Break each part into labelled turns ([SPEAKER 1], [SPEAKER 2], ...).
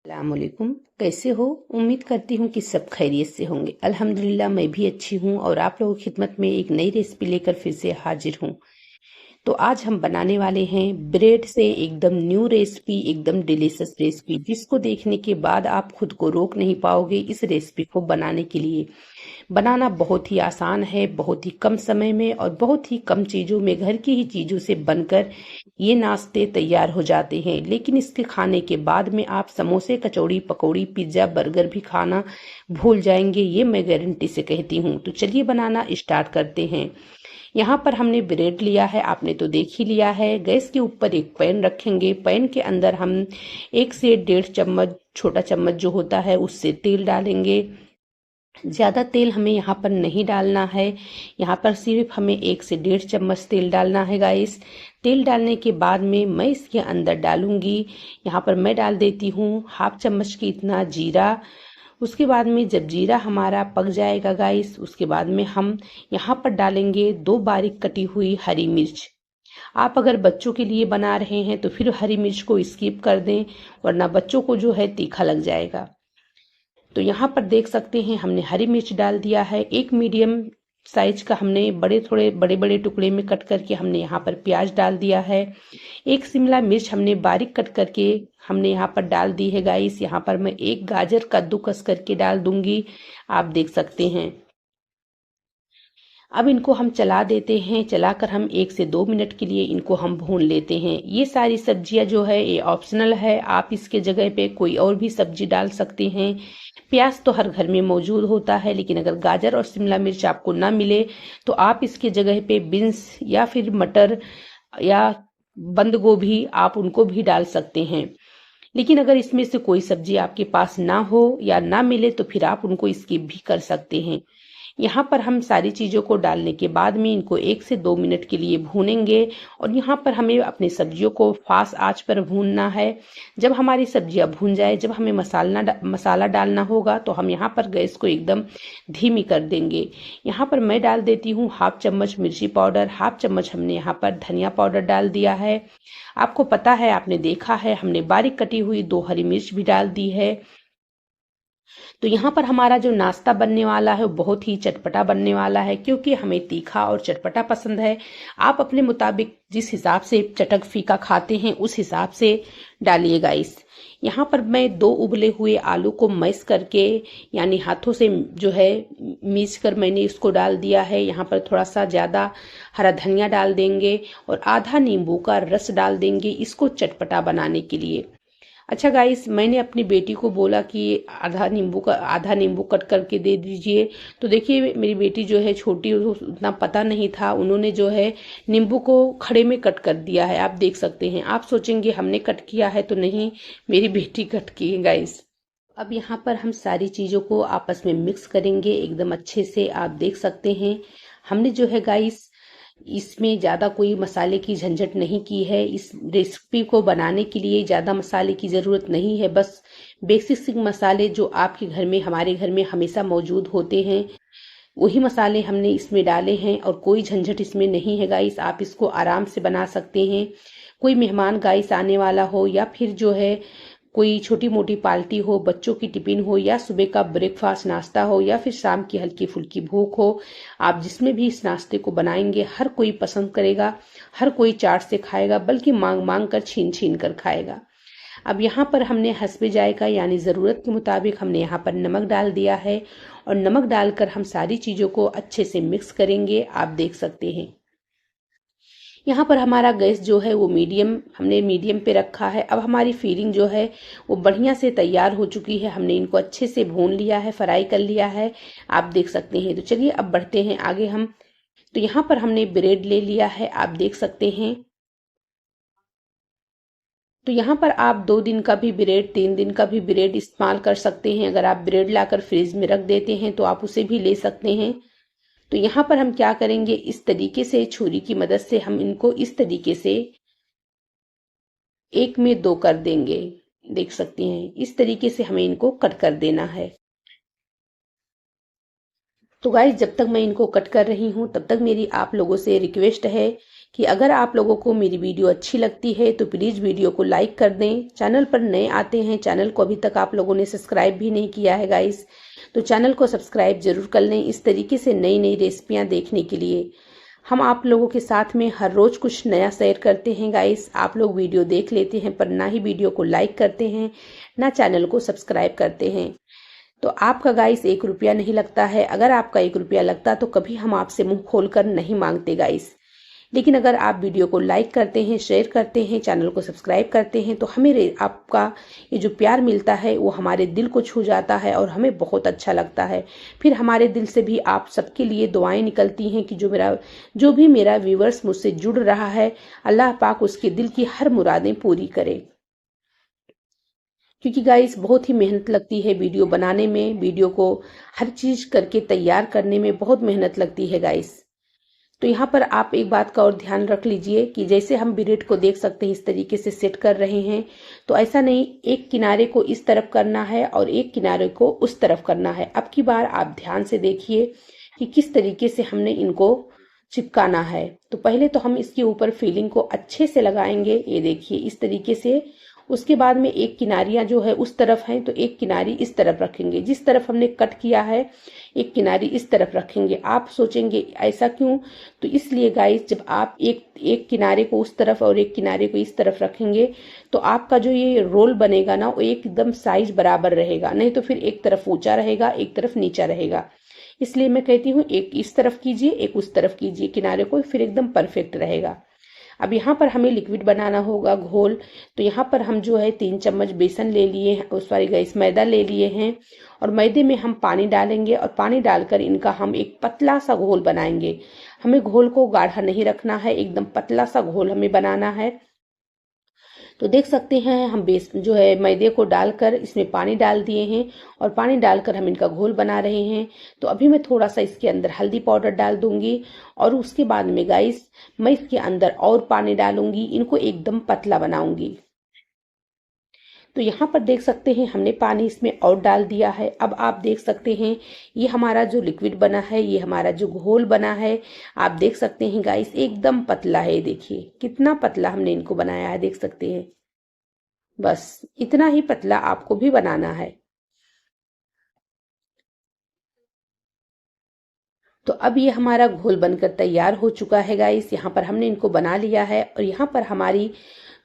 [SPEAKER 1] अस्सलामुअलैकुम। कैसे हो? उम्मीद करती हूँ कि सब खैरियत से होंगे। अल्हम्दुलिल्लाह मैं भी अच्छी हूँ और आप लोगों की खिदमत में एक नई रेसिपी लेकर फिर से हाजिर हूँ। तो आज हम बनाने वाले हैं ब्रेड से एकदम न्यू रेसिपी, एकदम डिलीशियस रेसिपी, जिसको देखने के बाद आप खुद को रोक नहीं पाओगे इस रेसिपी को बनाने के लिए। बनाना बहुत ही आसान है, बहुत ही कम समय में और बहुत ही कम चीज़ों में, घर की ही चीज़ों से बनकर ये नाश्ते तैयार हो जाते हैं। लेकिन इसके खाने के बाद में आप समोसे, कचौड़ी, पकौड़ी, पिज्ज़ा, बर्गर भी खाना भूल जाएंगे, ये मैं गारंटी से कहती हूँ। तो चलिए बनाना स्टार्ट करते हैं। यहाँ पर हमने ब्रेड लिया है, आपने तो देख ही लिया है। गैस के ऊपर एक पैन रखेंगे। पैन के अंदर हम 1 से 1.5 चम्मच, छोटा चम्मच जो होता है उससे तेल डालेंगे। ज़्यादा तेल हमें यहाँ पर नहीं डालना है, यहाँ पर सिर्फ हमें 1 से 1.5 चम्मच तेल डालना है गाइस। तेल डालने के बाद में मैं इसके अंदर डालूंगी, यहाँ पर मैं डाल देती हूँ 1/2 चम्मच की इतना जीरा। उसके बाद में जब जीरा हमारा पक जाएगा गाइस, उसके बाद में हम यहाँ पर डालेंगे 2 बारीक कटी हुई हरी मिर्च। आप अगर बच्चों के लिए बना रहे हैं तो फिर हरी मिर्च को स्किप कर दें, वरना बच्चों को जो है तीखा लग जाएगा। तो यहाँ पर देख सकते हैं हमने हरी मिर्च डाल दिया है। एक मीडियम साइज का हमने थोड़े बड़े बड़े टुकड़े में कट करके हमने यहाँ पर प्याज डाल दिया है। एक शिमला मिर्च हमने बारीक कट करके हमने यहाँ पर डाल दी है गाइस। यहाँ पर मैं एक गाजर कद्दूकस करके डाल दूंगी, आप देख सकते हैं। अब इनको हम चला देते हैं, चलाकर हम 1 से 2 मिनट के लिए इनको हम भून लेते हैं। ये सारी सब्जियां जो है ये ऑप्शनल है, आप इसके जगह पे कोई और भी सब्जी डाल सकते हैं। प्याज तो हर घर में मौजूद होता है, लेकिन अगर गाजर और शिमला मिर्च आपको ना मिले तो आप इसके जगह पे बीन्स या फिर मटर या बंद गोभी आप उनको भी डाल सकते हैं। लेकिन अगर इसमें से कोई सब्जी आपके पास ना हो या ना मिले तो फिर आप उनको स्किप भी कर सकते हैं। यहाँ पर हम सारी चीज़ों को डालने के बाद में इनको 1 से 2 मिनट के लिए भूनेंगे और यहाँ पर हमें अपनी सब्जियों को फास्ट आंच पर भूनना है। जब हमारी सब्जियां भून जाए, जब हमें मसाला डालना होगा तो हम यहाँ पर गैस को एकदम धीमी कर देंगे। यहाँ पर मैं डाल देती हूँ 1/2 चम्मच मिर्ची पाउडर, 1/2 चम्मच हमने यहाँ पर धनिया पाउडर डाल दिया है। आपको पता है, आपने देखा है, हमने बारीक कटी हुई 2 हरी मिर्च भी डाल दी है। तो यहाँ पर हमारा जो नाश्ता बनने वाला है वो बहुत ही चटपटा बनने वाला है, क्योंकि हमें तीखा और चटपटा पसंद है। आप अपने मुताबिक जिस हिसाब से चटक फीका खाते हैं उस हिसाब से डालिएगा। इस यहाँ पर मैं 2 उबले हुए आलू को मैश करके, यानी हाथों से जो है मीच कर मैंने इसको डाल दिया है। यहाँ पर थोड़ा सा ज़्यादा हरा धनिया डाल देंगे और आधा नींबू का रस डाल देंगे इसको चटपटा बनाने के लिए। अच्छा गाइस, मैंने अपनी बेटी को बोला कि आधा नींबू कट करके दे दीजिए। तो देखिए मेरी बेटी जो है छोटी, उतना पता नहीं था, उन्होंने जो है नींबू को खड़े में कट कर दिया है, आप देख सकते हैं। आप सोचेंगे हमने कट किया है, तो नहीं, मेरी बेटी कट की है गाइस। अब यहाँ पर हम सारी चीज़ों को आपस में मिक्स करेंगे एकदम अच्छे से, आप देख सकते हैं। हमने जो है गाइस इसमें ज़्यादा कोई मसाले की झंझट नहीं की है। इस रेसिपी को बनाने के लिए ज़्यादा मसाले की ज़रूरत नहीं है, बस बेसिक मसाले जो आपके घर में, हमारे घर में हमेशा मौजूद होते हैं, वही मसाले हमने इसमें डाले हैं और कोई झंझट इसमें नहीं है गाइस। आप इसको आराम से बना सकते हैं। कोई मेहमान गाइस आने वाला हो या फिर जो है कोई छोटी मोटी पार्टी हो, बच्चों की टिफिन हो या सुबह का ब्रेकफास्ट नाश्ता हो या फिर शाम की हल्की फुल्की भूख हो, आप जिसमें भी इस नाश्ते को बनाएंगे हर कोई पसंद करेगा, हर कोई चाट से खाएगा, बल्कि मांग मांग कर, छीन छीन कर खाएगा। अब यहाँ पर हमने हस्बे जायका यानी ज़रूरत के मुताबिक हमने यहाँ पर नमक डाल दिया है और नमक डालकर हम सारी चीज़ों को अच्छे से मिक्स करेंगे, आप देख सकते हैं। यहाँ पर हमारा गैस जो है वो हमने मीडियम पे रखा है। अब हमारी फिलिंग जो है वो बढ़िया से तैयार हो चुकी है। हमने इनको अच्छे से भून लिया है, फ्राई कर लिया है, आप देख सकते हैं। तो चलिए अब बढ़ते हैं आगे हम। तो यहाँ पर हमने ब्रेड ले लिया है, आप देख सकते हैं। तो यहाँ पर आप 2 दिन का भी ब्रेड, 3 दिन का भी ब्रेड इस्तेमाल कर सकते हैं। अगर आप ब्रेड लाकर फ्रिज में रख देते हैं तो आप उसे भी ले सकते हैं। तो यहाँ पर हम क्या करेंगे, इस तरीके से छुरी की मदद से हम इनको इस तरीके से 1 में 2 कर देंगे, देख सकते हैं। इस तरीके से हमें इनको कट कर देना है। तो गाइस, जब तक मैं इनको कट कर रही हूँ तब तक मेरी आप लोगों से रिक्वेस्ट है कि अगर आप लोगों को मेरी वीडियो अच्छी लगती है तो प्लीज़ वीडियो को लाइक कर दें। चैनल पर नए आते हैं, चैनल को अभी तक आप लोगों ने सब्सक्राइब भी नहीं किया है गाइस, तो चैनल को सब्सक्राइब जरूर कर लें इस तरीके से नई नई रेसिपियाँ देखने के लिए। हम आप लोगों के साथ में हर रोज़ कुछ नया शेयर करते हैं गाइस। आप लोग वीडियो देख लेते हैं पर ना ही वीडियो को लाइक करते हैं, ना चैनल को सब्सक्राइब करते हैं। तो आपका गाइस 1 रुपया नहीं लगता है। अगर आपका 1 रुपया लगता तो कभी हम आपसे मुंह खोलकर नहीं मांगते गाइस। लेकिन अगर आप वीडियो को लाइक करते हैं, शेयर करते हैं, चैनल को सब्सक्राइब करते हैं तो हमें आपका ये जो प्यार मिलता है वो हमारे दिल को छू जाता है और हमें बहुत अच्छा लगता है। फिर हमारे दिल से भी आप सबके लिए दुआएं निकलती हैं कि जो भी मेरा व्यूअर्स मुझसे जुड़ रहा है, अल्लाह पाक उसके दिल की हर मुरादें पूरी करे। क्योंकि गाइस बहुत ही मेहनत लगती है वीडियो बनाने में, वीडियो को हर चीज करके तैयार करने में बहुत मेहनत लगती है गाइस। तो यहाँ पर आप एक बात का और ध्यान रख लीजिए कि जैसे हम ब्रेड को देख सकते हैं इस तरीके से सेट कर रहे हैं, तो ऐसा नहीं एक किनारे को इस तरफ करना है और एक किनारे को उस तरफ करना है। अब की बार आप ध्यान से देखिए कि किस तरीके से हमने इनको चिपकाना है। तो पहले तो हम इसके ऊपर फिलिंग को अच्छे से लगाएंगे, ये देखिए इस तरीके से। उसके बाद में एक किनारियां जो है उस तरफ हैं तो एक किनारी इस तरफ रखेंगे, जिस तरफ हमने कट किया है एक किनारी इस तरफ रखेंगे। आप सोचेंगे ऐसा क्यों, तो इसलिए गाइस जब आप एक किनारे को उस तरफ और एक किनारे को इस तरफ रखेंगे तो आपका जो ये रोल बनेगा ना वो एकदम साइज बराबर रहेगा, नहीं तो फिर एक तरफ ऊंचा रहेगा एक तरफ नीचा रहेगा। इसलिए मैं कहती हूँ एक इस तरफ कीजिए एक उस तरफ कीजिए किनारे को, फिर एकदम परफेक्ट रहेगा। अब यहाँ पर हमें लिक्विड बनाना होगा घोल। तो यहाँ पर हम जो है 3 चम्मच बेसन ले लिए हैं, सॉरी गाइस मैदा ले लिए हैं, और मैदे में हम पानी डालेंगे और पानी डालकर इनका हम एक पतला सा घोल बनाएंगे। हमें घोल को गाढ़ा नहीं रखना है, एकदम पतला सा घोल हमें बनाना है। तो देख सकते हैं हम जो है मैदे को डालकर इसमें पानी डाल दिए हैं और पानी डालकर हम इनका घोल बना रहे हैं। तो अभी मैं थोड़ा सा इसके अंदर हल्दी पाउडर डाल दूंगी और उसके बाद में गाइस मैं इसके अंदर और पानी डालूंगी, इनको एकदम पतला बनाऊंगी। तो यहाँ पर देख सकते हैं हमने पानी इसमें और डाल दिया है। अब आप देख सकते हैं ये हमारा जो लिक्विड बना है, ये हमारा जो घोल बना है, आप देख सकते हैं गाइस एकदम पतला है। देखिए कितना पतला हमने इनको बनाया है, देख सकते हैं। बस इतना ही पतला आपको भी बनाना है। तो अब ये हमारा घोल बनकर तैयार हो चुका है गाइस। यहाँ पर हमने इनको बना लिया है और यहाँ पर हमारी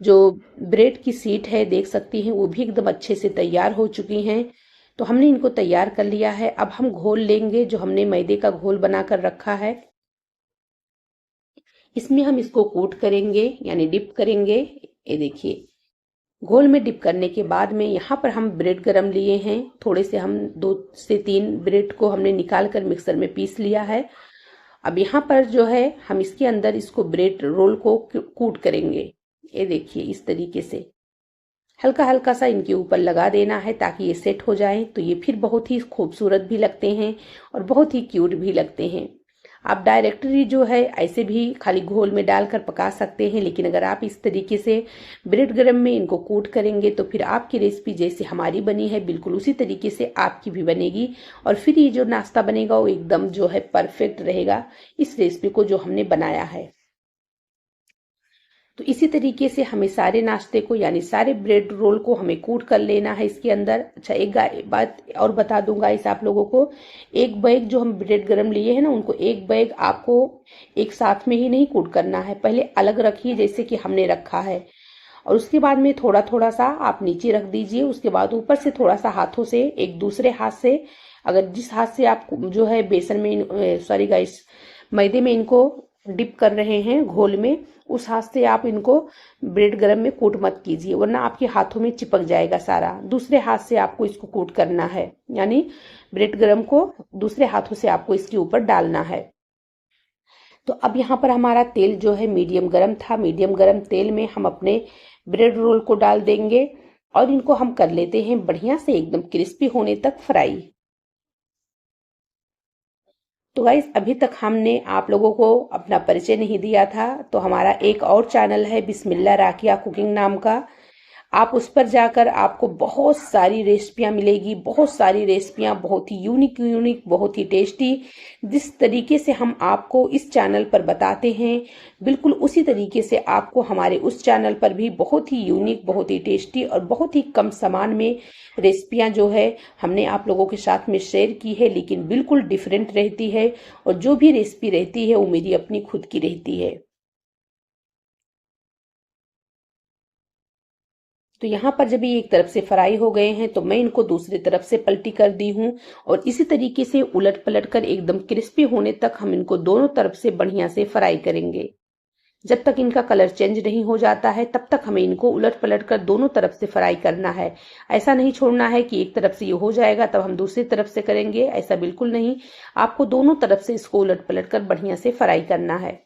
[SPEAKER 1] जो ब्रेड की शीट है देख सकती हैं वो भी एकदम अच्छे से तैयार हो चुकी हैं। तो हमने इनको तैयार कर लिया है। अब हम घोल लेंगे जो हमने मैदे का घोल बनाकर रखा है, इसमें हम इसको कोट करेंगे यानी डिप करेंगे। ये देखिए घोल में डिप करने के बाद में यहाँ पर हम ब्रेड गरम लिए हैं, थोड़े से हम 2 से 3 ब्रेड को हमने निकाल कर मिक्सर में पीस लिया है। अब यहाँ पर जो है हम इसके अंदर इसको ब्रेड रोल को कूट करेंगे। ये देखिए इस तरीके से हल्का हल्का सा इनके ऊपर लगा देना है ताकि ये सेट हो जाए। तो ये फिर बहुत ही खूबसूरत भी लगते हैं और बहुत ही क्यूट भी लगते हैं। आप डायरेक्टली जो है ऐसे भी खाली घोल में डालकर पका सकते हैं, लेकिन अगर आप इस तरीके से ब्रेड गरम में इनको कोट करेंगे तो फिर आपकी रेसिपी जैसे हमारी बनी है बिल्कुल उसी तरीके से आपकी भी बनेगी और फिर ये जो नाश्ता बनेगा वो एकदम जो है परफेक्ट रहेगा इस रेसिपी को जो हमने बनाया है। तो इसी तरीके से हमें सारे नाश्ते को यानी सारे ब्रेड रोल को हमें कूट कर लेना है इसके अंदर। अच्छा एक बात और बता दूंगा इस आप लोगों को, एक बैग जो हम ब्रेड गरम लिए हैं ना उनको एक बैग आपको एक साथ में ही नहीं कूट करना है, पहले अलग रखिए जैसे कि हमने रखा है और उसके बाद में थोड़ा थोड़ा सा आप नीचे रख दीजिए। उसके बाद ऊपर से थोड़ा सा हाथों से एक दूसरे हाथ से, अगर जिस हाथ से आप जो है बेसन में सॉरी गाइस मैदे में इनको डिप कर रहे हैं घोल में, उस हाथ से आप इनको ब्रेड गरम में कोट मत कीजिए वरना आपके हाथों में चिपक जाएगा सारा। दूसरे हाथ से आपको इसको कोट करना है, यानी ब्रेड गरम को दूसरे हाथों से आपको इसके ऊपर डालना है। तो अब यहाँ पर हमारा तेल जो है मीडियम गरम था, मीडियम गरम तेल में हम अपने ब्रेड रोल को डाल देंगे और इनको हम कर लेते हैं बढ़िया से एकदम क्रिस्पी होने तक फ्राई। तो गाइस अभी तक हमने आप लोगों को अपना परिचय नहीं दिया था, तो हमारा एक और चैनल है बिस्मिल्लाह राकिया कुकिंग नाम का। आप उस पर जाकर आपको बहुत सारी रेसिपियां मिलेगी, बहुत सारी रेसिपियां, बहुत ही यूनिक यूनिक, बहुत ही टेस्टी। जिस तरीके से हम आपको इस चैनल पर बताते हैं, बिल्कुल उसी तरीके से आपको हमारे उस चैनल पर भी बहुत ही यूनिक, बहुत ही टेस्टी और बहुत ही कम सामान में रेसिपियां जो है हमने आप लोगों के साथ में शेयर की है, लेकिन बिल्कुल डिफरेंट रहती है। और जो भी रेसिपी रहती है वो मेरी अपनी खुद की रहती है। तो यहाँ पर जब ये एक तरफ से फ्राई हो गए हैं तो मैं इनको दूसरी तरफ से पलटी कर दी हूँ, और इसी तरीके से उलट पलट कर एकदम क्रिस्पी होने तक हम इनको दोनों तरफ से बढ़िया से फ्राई करेंगे। जब तक इनका कलर चेंज नहीं हो जाता है तब तक हमें इनको उलट पलट कर दोनों तरफ से फ्राई करना है। ऐसा नहीं छोड़ना है कि एक तरफ से ये हो जाएगा तब हम दूसरी तरफ से करेंगे, ऐसा बिल्कुल नहीं। आपको दोनों तरफ से इसको उलट पलट कर बढ़िया से फ्राई करना है।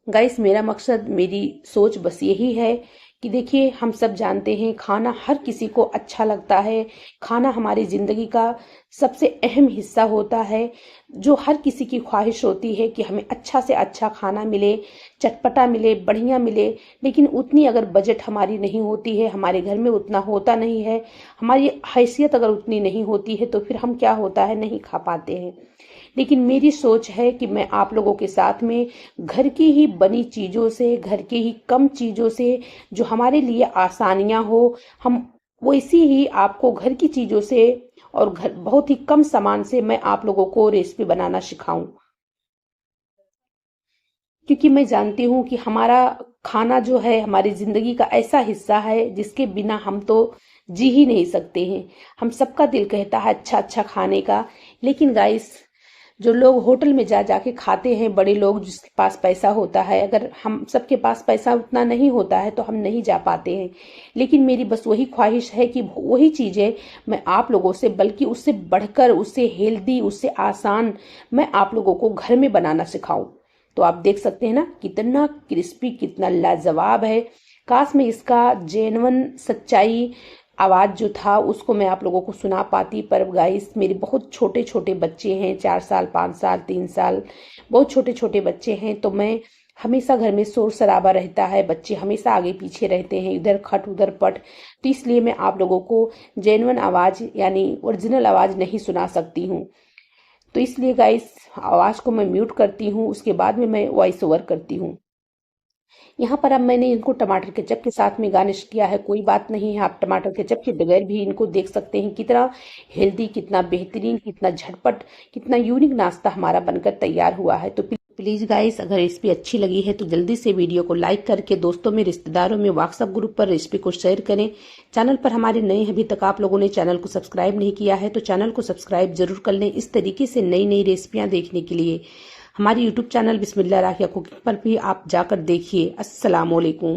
[SPEAKER 1] गाइस, मेरा मकसद, मेरी सोच बस यही है कि देखिए, हम सब जानते हैं खाना हर किसी को अच्छा लगता है। खाना हमारी जिंदगी का सबसे अहम हिस्सा होता है। जो हर किसी की ख्वाहिश होती है कि हमें अच्छा से अच्छा खाना मिले, चटपटा मिले, बढ़िया मिले। लेकिन उतनी अगर बजट हमारी नहीं होती है, हमारे घर में उतना होता नहीं है, हमारी हैसियत अगर उतनी नहीं होती है, तो फिर हम क्या होता है, नहीं खा पाते हैं। लेकिन मेरी सोच है कि मैं आप लोगों के साथ में घर की ही बनी चीज़ों से, घर के ही कम चीज़ों से, जो हमारे लिए आसानियां हो, हम वैसी ही आपको घर की चीज़ों से और घर बहुत ही कम सामान से मैं आप लोगों को रेसिपी बनाना सिखाऊं। क्योंकि मैं जानती हूँ कि हमारा खाना जो है हमारी जिंदगी का ऐसा हिस्सा है जिसके बिना हम तो जी ही नहीं सकते हैं। हम सबका दिल कहता है अच्छा अच्छा खाने का, लेकिन गाइस, जो लोग होटल में जा जाके खाते हैं, बड़े लोग जिसके पास पैसा होता है, अगर हम सबके पास पैसा उतना नहीं होता है तो हम नहीं जा पाते हैं। लेकिन मेरी बस वही ख्वाहिश है कि वही चीजें मैं आप लोगों से, बल्कि उससे बढ़कर, उससे हेल्दी, उससे आसान मैं आप लोगों को घर में बनाना सिखाऊं। तो आप देख सकते हैं ना कितना क्रिस्पी, कितना लाजवाब है। काश मैं इसका जेन्युइन सच्चाई आवाज जो था उसको मैं आप लोगों को सुना पाती, पर गाइस, मेरे बहुत छोटे छोटे बच्चे हैं, 4 साल, 5 साल, 3 साल, बहुत छोटे छोटे बच्चे हैं। तो मैं हमेशा घर में शोर शराबा रहता है, बच्चे हमेशा आगे पीछे रहते हैं, इधर खट उधर पट। तो इसलिए मैं आप लोगों को जेन्युइन आवाज यानी ओरिजिनल आवाज नहीं सुना सकती हूँ। तो इसलिए गाइस, आवाज को मैं म्यूट करती हूँ, उसके बाद में मैं वॉइस ओवर करती हूँ। यहाँ पर अब मैंने इनको टमाटर केचप के साथ में गार्निश किया है, कोई बात नहीं है, आप टमाटर केचप के बगैर भी इनको देख सकते हैं। कितना हेल्दी, कितना बेहतरीन, कितना झटपट, कितना यूनिक नाश्ता हमारा बनकर तैयार हुआ है। तो प्लीज गाइस, अगर रेसिपी अच्छी लगी है तो जल्दी से वीडियो को लाइक करके दोस्तों में, रिश्तेदारों में, व्हाट्सएप ग्रुप पर रेसिपी को शेयर करें। चैनल पर हमारे नए अभी तक आप लोगों ने चैनल को सब्सक्राइब नहीं किया है तो चैनल को सब्सक्राइब जरूर कर लें, इस तरीके से नई नई रेसिपियां देखने के लिए। हमारी यूट्यूब चैनल बिस्मिल्लाह राखिया कुकिंग पर भी आप जाकर देखिए। अस्सलाम वालेकुम।